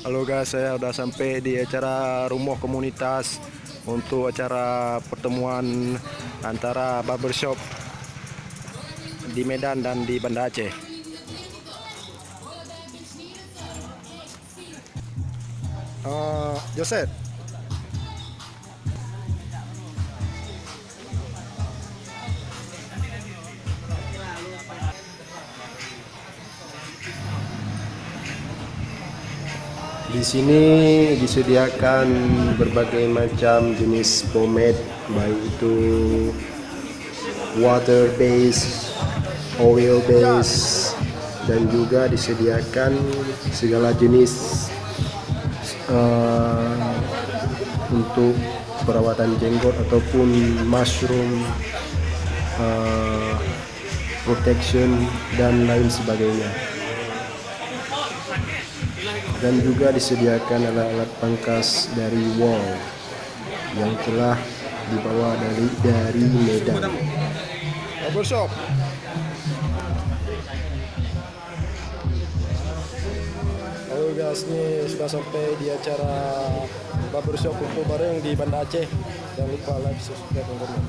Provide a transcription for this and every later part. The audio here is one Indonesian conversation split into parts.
Halo guys, saya udah sampai di acara rumah komunitas untuk acara pertemuan antara barbershop di Medan dan di Banda Aceh. Joseph, di sini disediakan berbagai macam jenis pomade, baik itu water base, oil base, dan juga disediakan segala jenis untuk perawatan jenggot ataupun mushroom protection dan lain sebagainya. Dan juga disediakan alat-alat pangkas dari wall yang telah dibawa dari Medan. Barbershop. Halo guys, ini sudah sampai di acara barbershop untuk bareng di Banda Aceh. Jangan lupa like, subscribe, dan komen.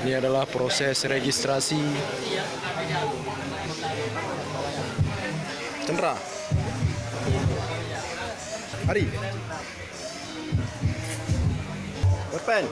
Ini adalah proses registrasi. Chandra, Hari, Berpen.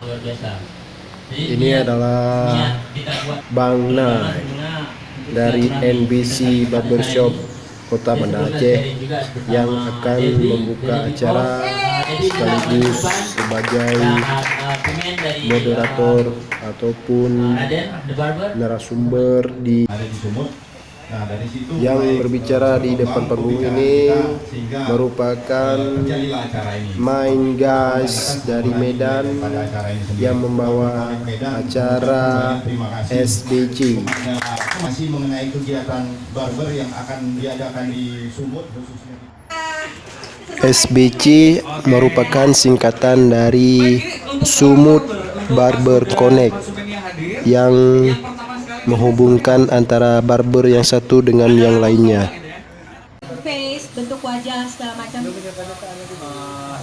Luar biasa. Ini adalah Bang Nay dari NBC Barbershop Kota Banda Aceh yang akan membuka acara sekaligus sebagai moderator ataupun narasumber ada di Sumut. Nah, dari situ yang berbicara di depan panggung ini merupakan main guys dari Medan yang membawa acara SBC. Masih mengenai kegiatan barber yang akan diadakan di Sumut khususnya. SBC merupakan singkatan dari Sumut Barber Connect yang menghubungkan antara barber yang satu dengan yang lainnya. Face, bentuk wajah segala macam.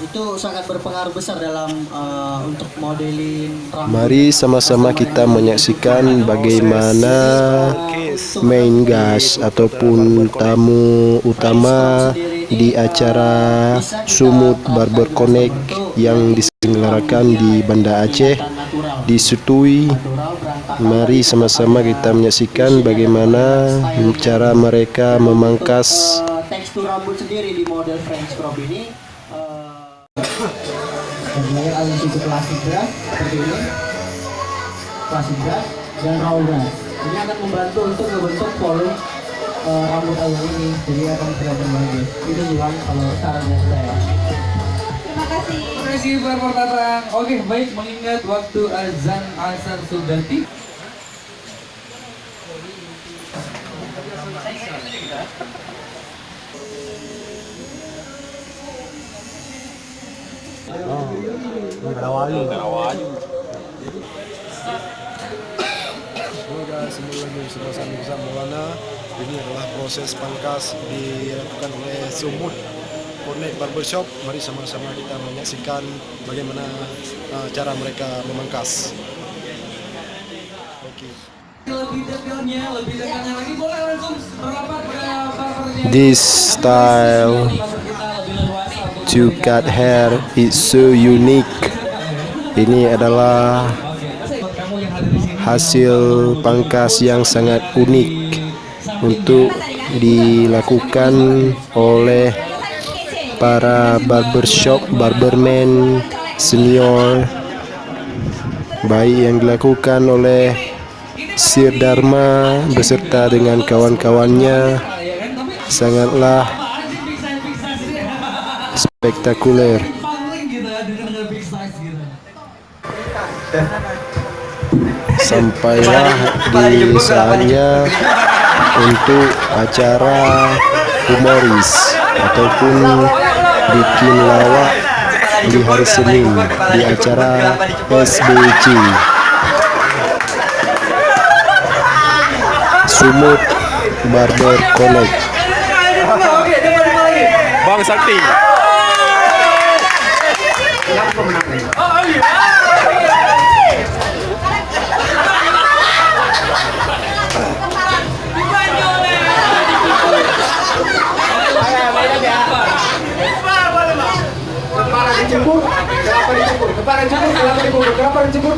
Itu sangat berpengaruh besar dalam untuk modeling rambut. Mari sama-sama kita menyaksikan bagaimana main guest ataupun tamu utama di acara Sumut Barber Connect yang diselenggarakan di Banda Aceh di Sutui. Mari sama-sama kita menyaksikan bagaimana cara mereka memangkas tekstur rambut sendiri di model French crop ini. Kemudian alis itu klasik brush seperti ini, klasik brush dan raw brush. Ini akan membantu untuk membentuk volume rambut awal ini, jadi akan kelihatan bagus. Itu bilang kalau sarannya saya. Terima kasih. Terima kasih Barber Tatang. Oke, baik, mengingat waktu azan asar sudah tiba. Semoga semua lagi bersama Maulana. Ini adalah proses pangkas dilakukan oleh Sumut Connect Barbershop. Mari sama-sama kita menyaksikan bagaimana cara mereka memangkas. Lebih detailnya lagi boleh langsung merapat ke barbernya. This style to cut hair is so unique. Ini adalah hasil pangkas yang sangat unik untuk dilakukan oleh para barbershop, barberman senior, baik yang dilakukan oleh Sir Dharma beserta dengan kawan-kawannya Ya kan, tapi sangatlah apaan sih big size ini? spektakuler. Pangling gitu ya dengan big size gitu. Sampailah di saatnya untuk acara humoris ataupun bikin lawak di hari Senin di acara SBC Sumut Barber Connect. Bang Sakti. Kenapa dijemput? Kenapa dijemput? Kenapa dijemput? Kenapa dijemput? Kenapa dijemput?